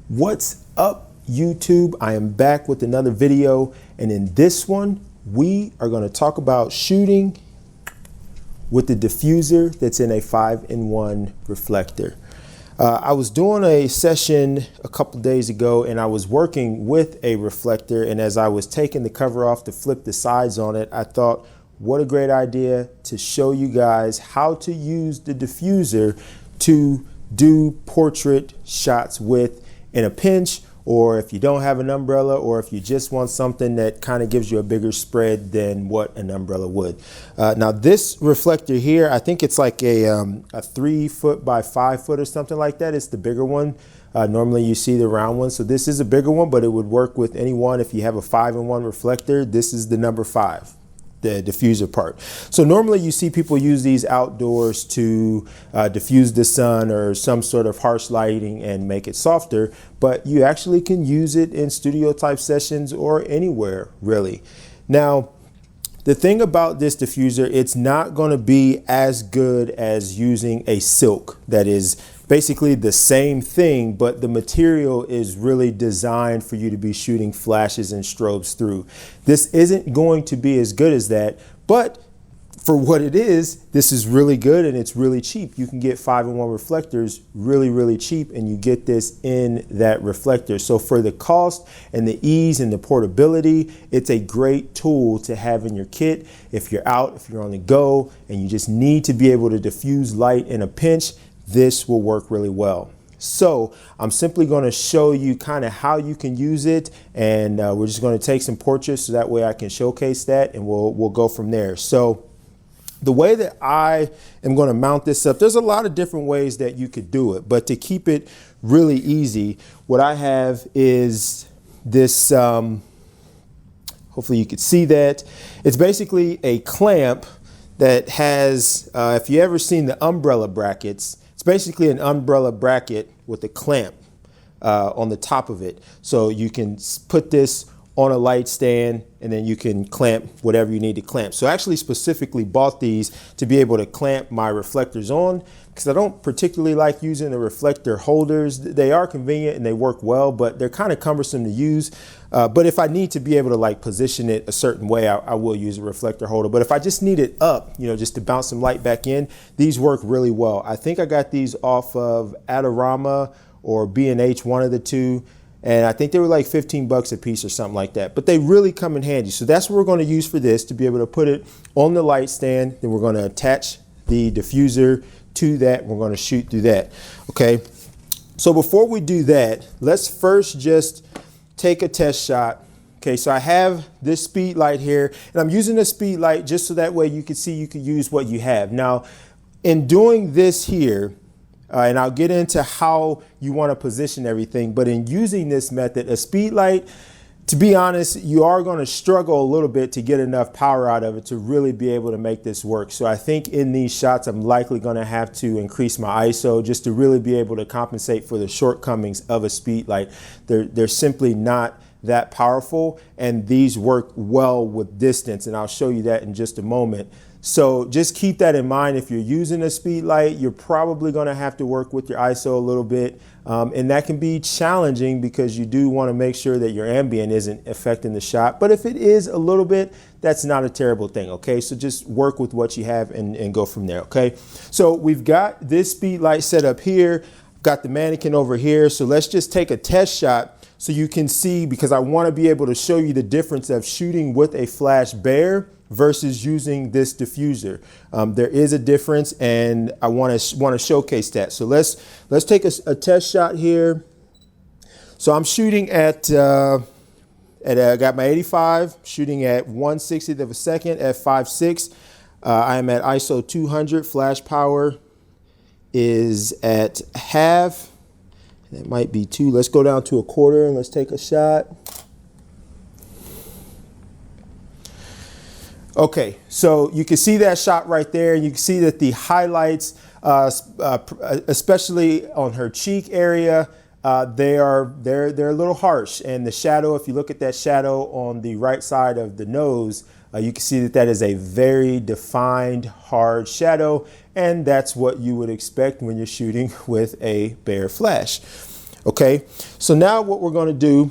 What's up, YouTube? I am back with another video, and in this one we are going to talk about shooting with the diffuser that's in a 5-in-1 reflector. I was doing a session a couple days ago and I was working with a reflector, and as I was taking the cover off to flip the sides on it, I thought, what a great idea to show you guys how to use the diffuser to do portrait shots with in a pinch, or if you don't have an umbrella, or if you just want something that kind of gives you a bigger spread than what an umbrella would. Now this reflector here, I think it's like a 3 foot by 5 foot or something like that. It's the bigger one. Normally you see the round one. So this is a bigger one, but it would work with any one. If you have a 5-in-1 reflector, this is the number 5. The diffuser part. So normally you see people use these outdoors to diffuse the sun or some sort of harsh lighting and make it softer, but you actually can use it in studio type sessions or anywhere really. Now, the thing about this diffuser, it's not going to be as good as using a silk that is basically the same thing, but the material is really designed for you to be shooting flashes and strobes through. This isn't going to be as good as that, but for what it is, this is really good and it's really cheap. You can get 5-in-1 reflectors really cheap, and you get this in that reflector. So for the cost and the ease and the portability, it's a great tool to have in your kit. If you're out, if you're on the go, and you just need to be able to diffuse light in a pinch, this will work really well. So I'm simply going to show you kind of how you can use it, and we're just going to take some portraits so that way I can showcase that, and we'll go from there. So the way that I am going to mount this up, there's a lot of different ways that you could do it, but to keep it really easy, what I have is this, hopefully you could see that. It's basically a clamp that has, if you ever seen the umbrella brackets, it's basically an umbrella bracket with a clamp on the top of it. So you can put this on a light stand, and then you can clamp whatever you need to clamp. So I actually specifically bought these to be able to clamp my reflectors on, because I don't particularly like using the reflector holders. They are convenient and they work well, but they're kind of cumbersome to use. But if I need to be able to like position it a certain way, I will use a reflector holder. But if I just need it up, you know, just to bounce some light back in, these work really well. I think I got these off of Adorama or B&H, one of the two. And I think they were like 15 bucks a piece or something like that, but they really come in handy. So that's what we're going to use for this, to be able to put it on the light stand. Then we're going to attach the diffuser to that. We're going to shoot through that. Okay. So before we do that, let's first just take a test shot. Okay. So I have this speed light here, and I'm using the speed light just so that way you can see, you can use what you have. Now, in doing this here, and I'll get into how you want to position everything, but in using this method, a speed light, to be honest, you are going to struggle a little bit to get enough power out of it to really be able to make this work. So I think in these shots, I'm likely going to have to increase my ISO just to really be able to compensate for the shortcomings of a speed light. They're simply not that powerful, and these work well with distance, and I'll show you that in just a moment. So just keep that in mind. If you're using a speed light, you're probably going to have to work with your ISO a little bit, and that can be challenging because you do want to make sure that your ambient isn't affecting the shot. But if it is a little bit, that's not a terrible thing. Okay, so just work with what you have and go from there. Okay, so we've got this speed light set up here, got the mannequin over here. So let's just take a test shot so you can see, because I want to be able to show you the difference of shooting with a flash bare versus using this diffuser. There is a difference, and I want to showcase that. So let's take a test shot here. So I'm shooting at I got my 85, shooting at 1/60th of a second at 5.6. I am at ISO 200. Flash power is at half. That might be 2. Let's go down to 1/4 and let's take a shot. Okay, so you can see that shot right there. You can see that the highlights, especially on her cheek area, they're a little harsh. And the shadow, if you look at that shadow on the right side of the nose, you can see that that is a very defined, hard shadow, and that's what you would expect when you're shooting with a bare flash. Okay, so now what we're going to do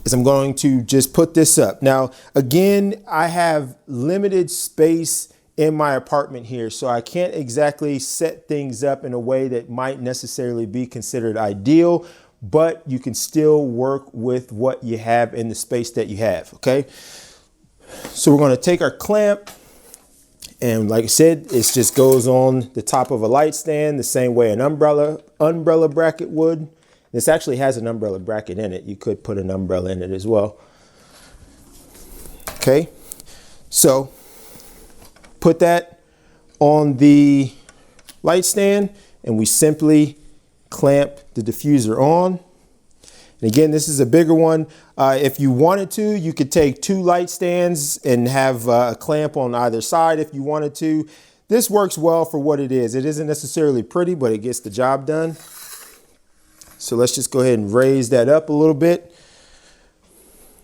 is I'm going to just put this up. Now, again, I have limited space in my apartment here, so I can't exactly set things up in a way that might necessarily be considered ideal, but you can still work with what you have in the space that you have, okay? So we're going to take our clamp, and like I said, it just goes on the top of a light stand the same way an umbrella bracket would. This actually has an umbrella bracket in it. You could put an umbrella in it as well. Okay, so put that on the light stand and we simply clamp the diffuser on. And again, this is a bigger one. If you wanted to, you could take 2 light stands and have a clamp on either side if you wanted to. This works well for what it is. It isn't necessarily pretty, but it gets the job done. So let's just go ahead and raise that up a little bit.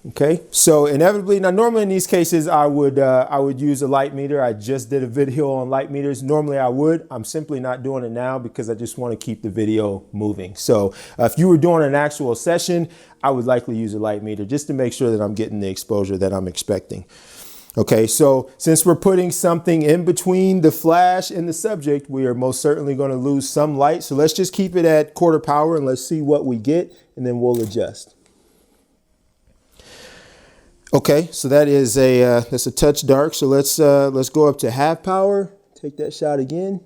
Okay, so inevitably, now normally in these cases, I would use a light meter. I just did a video on light meters. Normally I would. I'm simply not doing it now because I just want to keep the video moving. So if you were doing an actual session, I would likely use a light meter just to make sure that I'm getting the exposure that I'm expecting. Okay, so since we're putting something in between the flash and the subject, we are most certainly going to lose some light. So let's just keep it at 1/4 power and let's see what we get, and then we'll adjust. Okay, so that is that's a touch dark. So let's go up to 1/2 power. Take that shot again.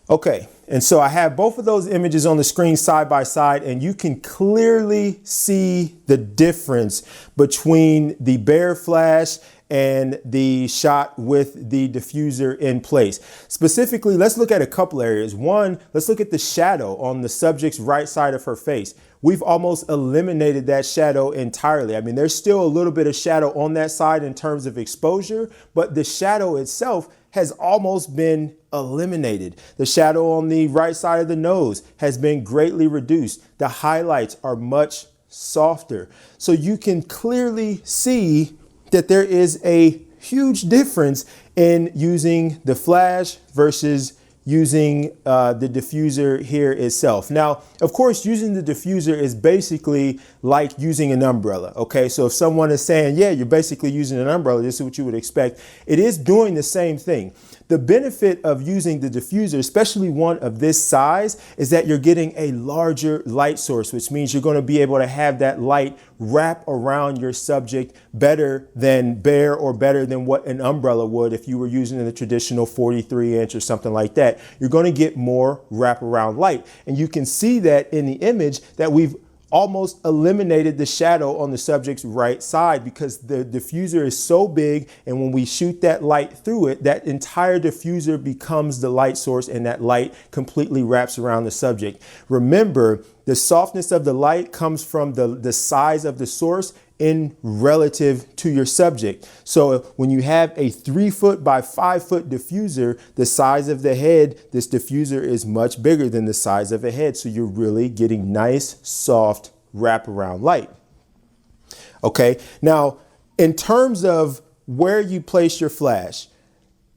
Okay, and so I have both of those images on the screen side by side, and you can clearly see the difference between the bare flash and the shot with the diffuser in place. Specifically, let's look at a couple areas. One, let's look at the shadow on the subject's right side of her face. We've almost eliminated that shadow entirely. I mean, there's still a little bit of shadow on that side in terms of exposure, but the shadow itself has almost been eliminated. The shadow on the right side of the nose has been greatly reduced. The highlights are much softer. So you can clearly see that there is a huge difference in using the flash versus using the diffuser here itself. Now, of course, using the diffuser is basically like using an umbrella. Okay, so if someone is saying, yeah, you're basically using an umbrella, this is what you would expect. It is doing the same thing. The benefit of using the diffuser, especially one of this size, is that you're getting a larger light source, which means you're going to be able to have that light wrap around your subject better than bare or better than what an umbrella would if you were using the traditional 43-inch or something like that. You're going to get more wraparound light. And you can see that in the image that we've almost eliminated the shadow on the subject's right side because the diffuser is so big, and when we shoot that light through it, that entire diffuser becomes the light source and that light completely wraps around the subject. Remember, the softness of the light comes from the size of the source in relative to your subject. So when you have a 3-foot by 5-foot diffuser, the size of the head, this diffuser is much bigger than the size of a head. So you're really getting nice, soft wraparound light. Okay, now in terms of where you place your flash,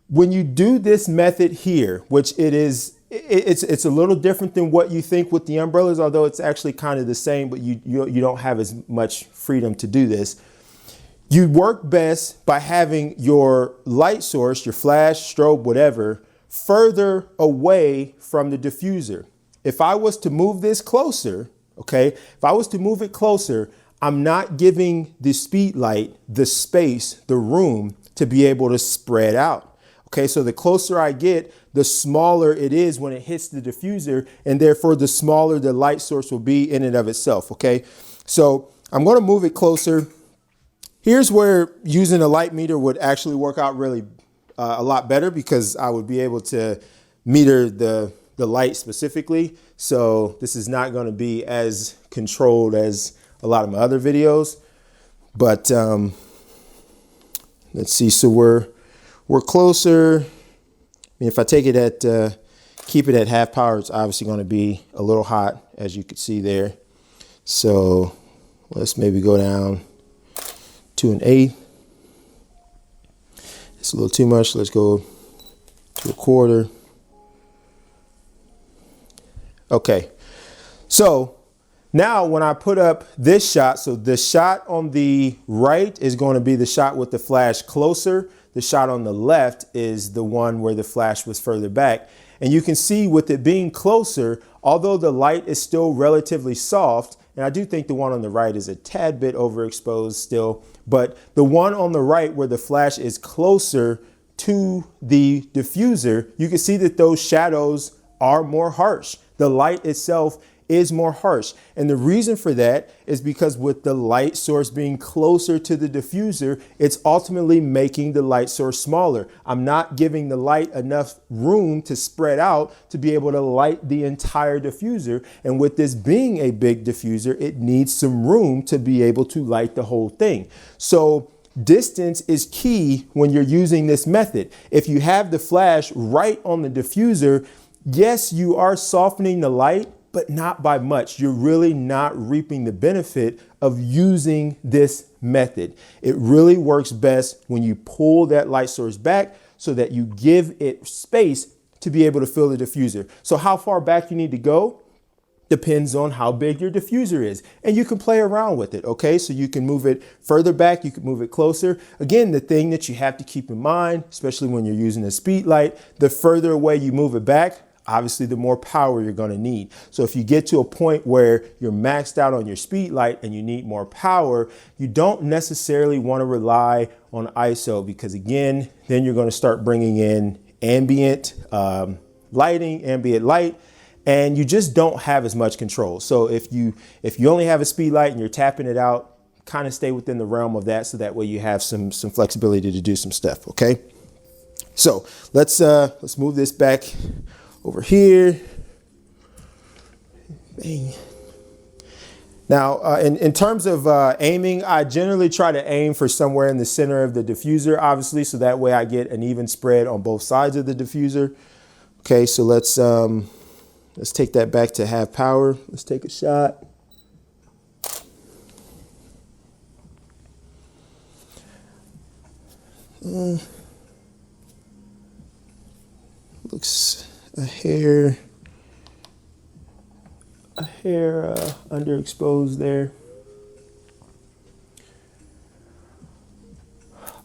when you do this method here, which it's a little different than what you think with the umbrellas, although it's actually kind of the same, but you don't have as much freedom to do this. You work best by having your light source, your flash, strobe, whatever, further away from the diffuser. If I was to move this closer, okay, if I was to move it closer, I'm not giving the speed light the space, the room to be able to spread out. Okay, so the closer I get, the smaller it is when it hits the diffuser, and therefore the smaller the light source will be in and of itself. Okay, so I'm going to move it closer. Here's where using a light meter would actually work out really a lot better, because I would be able to meter the light specifically. So this is not going to be as controlled as a lot of my other videos. But let's see. So we're closer. I mean, if I take it at, keep it at 1/2 power, it's obviously going to be a little hot, as you can see there. So let's maybe go down to 1/8. It's a little too much. Let's go to 1/4. Okay, so now when I put up this shot, so the shot on the right is going to be the shot with the flash closer. The shot on the left is the one where the flash was further back. And you can see with it being closer, although the light is still relatively soft, and I do think the one on the right is a tad bit overexposed still, but the one on the right where the flash is closer to the diffuser, you can see that those shadows are more harsh. The light itself is more harsh. And the reason for that is because with the light source being closer to the diffuser, it's ultimately making the light source smaller. I'm not giving the light enough room to spread out to be able to light the entire diffuser. And with this being a big diffuser, it needs some room to be able to light the whole thing. So distance is key when you're using this method. If you have the flash right on the diffuser, yes, you are softening the light, but not by much. You're really not reaping the benefit of using this method. It really works best when you pull that light source back so that you give it space to be able to fill the diffuser. So how far back you need to go depends on how big your diffuser is, and you can play around with it. Okay, so you can move it further back, you can move it closer. Again, the thing that you have to keep in mind, especially when you're using a speed light, the further away you move it back, obviously the more power you're going to need. So if you get to a point where you're maxed out on your speed light and you need more power, you don't necessarily want to rely on ISO, because again, then you're going to start bringing in ambient lighting, ambient light, and you just don't have as much control. So if you only have a speed light and you're tapping it out, kind of stay within the realm of that, so that way you have some flexibility to do some stuff. Okay, so let's move this back over here. Bang. Now, in terms of aiming, I generally try to aim for somewhere in the center of the diffuser, obviously, so that way I get an even spread on both sides of the diffuser. Okay, so let's take that back to half power. Let's take a shot. Looks a hair underexposed there.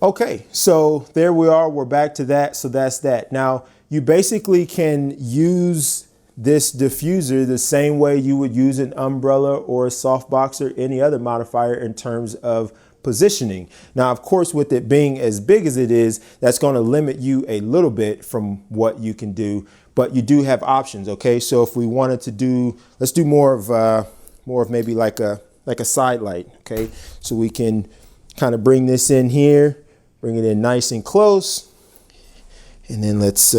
Okay, so there we are. We're back to that. So that's that. Now you basically can use this diffuser the same way you would use an umbrella or a softbox or any other modifier in terms of positioning. Now, of course, with it being as big as it is, that's going to limit you a little bit from what you can do, but you do have options. Okay, so if we wanted to do, let's do more of maybe like a side light. Okay, so we can kind of bring this in here, bring it in nice and close, and then let's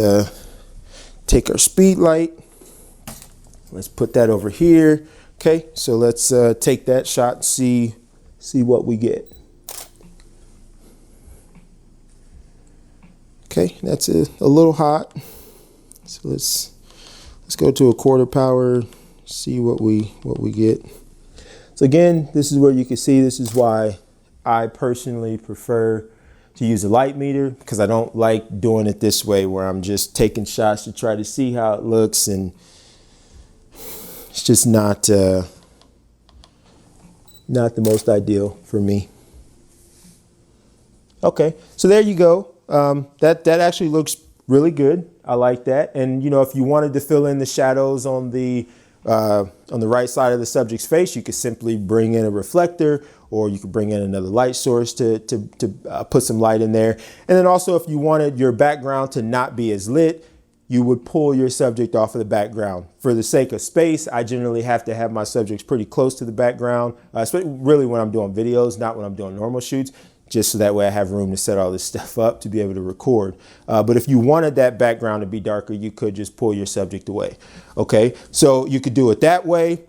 take our speed light. Let's put that over here. Okay, so let's take that shot and see what we get. Okay, that's a little hot. So let's go to a quarter power, see what we get. So again, this is where you can see, this is why I personally prefer to use a light meter, because I don't like doing it this way where I'm just taking shots to try to see how it looks, and it's just not the most ideal for me. Okay, so there you go. That actually looks really good. I like that. And you know, if you wanted to fill in the shadows on the right side of the subject's face, you could simply bring in a reflector, or you could bring in another light source to put some light in there. And then also, if you wanted your background to not be as lit, you would pull your subject off of the background. For the sake of space, I generally have to have my subjects pretty close to the background, especially really when I'm doing videos, not when I'm doing normal shoots, just so that way I have room to set all this stuff up to be able to record. But if you wanted that background to be darker, you could just pull your subject away. Okay, so you could do it that way.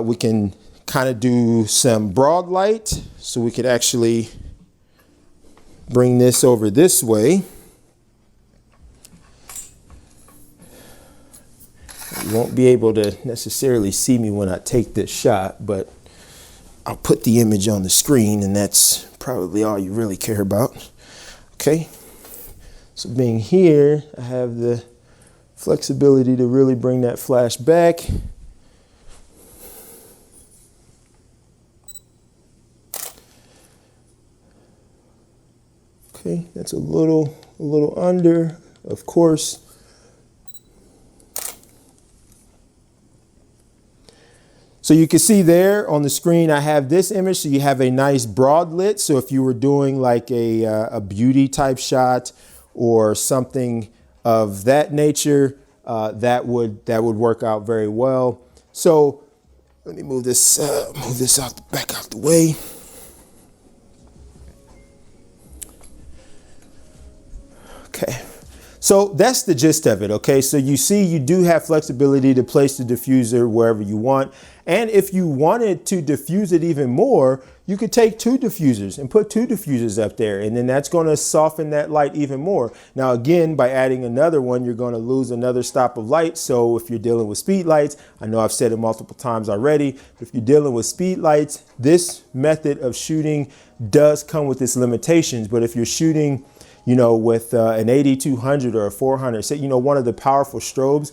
We can kind of do some broad light. So we could actually bring this over this way. You won't be able to necessarily see me when I take this shot, but I'll put the image on the screen, and that's probably all you really care about. Okay, so being here, I have the flexibility to really bring that flash back Okay, that's a little under, of course. So you can see there on the screen, I have this image. So you have a nice broad lit. So if you were doing like a beauty type shot or something of that nature, that would work out very well. So let me move this back out the way. Okay. So that's the gist of it. Okay, so you see you do have flexibility to place the diffuser wherever you want. And if you wanted to diffuse it even more, you could take 2 diffusers and put 2 diffusers up there. And then that's going to soften that light even more. Now, again, by adding another one, you're going to lose another stop of light. So if you're dealing with speed lights, I know I've said it multiple times already, but if you're dealing with speed lights, this method of shooting does come with its limitations. But if you're shooting, you know, with an 8200 or a 400, say, you know, one of the powerful strobes,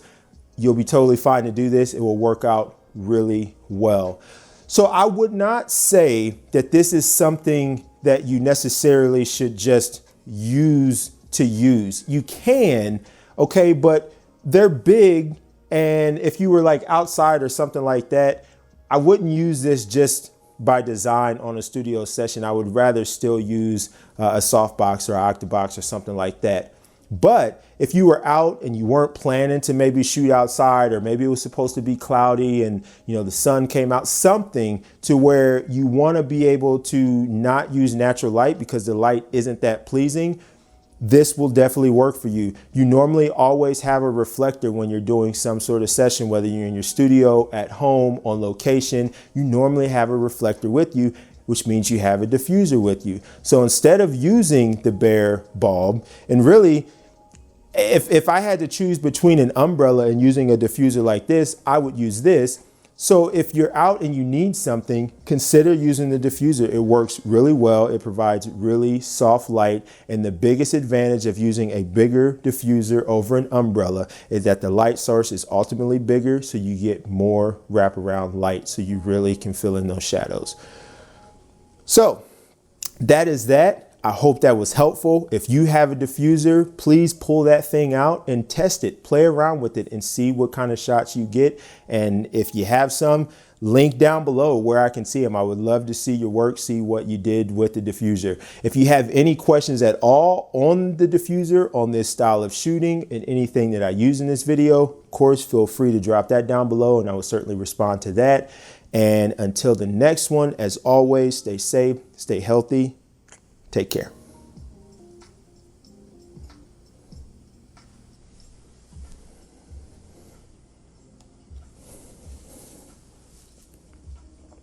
you'll be totally fine to do this. It will work out really well. So I would not say that this is something that you necessarily should just use to use. You can, okay, but they're big. And if you were like outside or something like that, I wouldn't use this just by design on a studio session. I would rather still use a softbox or an octabox or something like that. But if you were out and you weren't planning to maybe shoot outside, or maybe it was supposed to be cloudy and, you know, the sun came out, something to where you want to be able to not use natural light because the light isn't that pleasing, this will definitely work for you. You normally always have a reflector when you're doing some sort of session, whether you're in your studio, at home, on location. You normally have a reflector with you, which means you have a diffuser with you. So instead of using the bare bulb, and really, if I had to choose between an umbrella and using a diffuser like this, I would use this. So if you're out and you need something, consider using the diffuser. It works really well. It provides really soft light. And the biggest advantage of using a bigger diffuser over an umbrella is that the light source is ultimately bigger, so you get more wraparound light, so you really can fill in those shadows. So that is that. I hope that was helpful. If you have a diffuser, please pull that thing out and test it. Play around with it and see what kind of shots you get. And if you have some, link down below where I can see them. I would love to see your work, see what you did with the diffuser. If you have any questions at all on the diffuser, on this style of shooting, and anything that I use in this video, of course, feel free to drop that down below and I will certainly respond to that. And until the next one, as always, stay safe, stay healthy. Take care.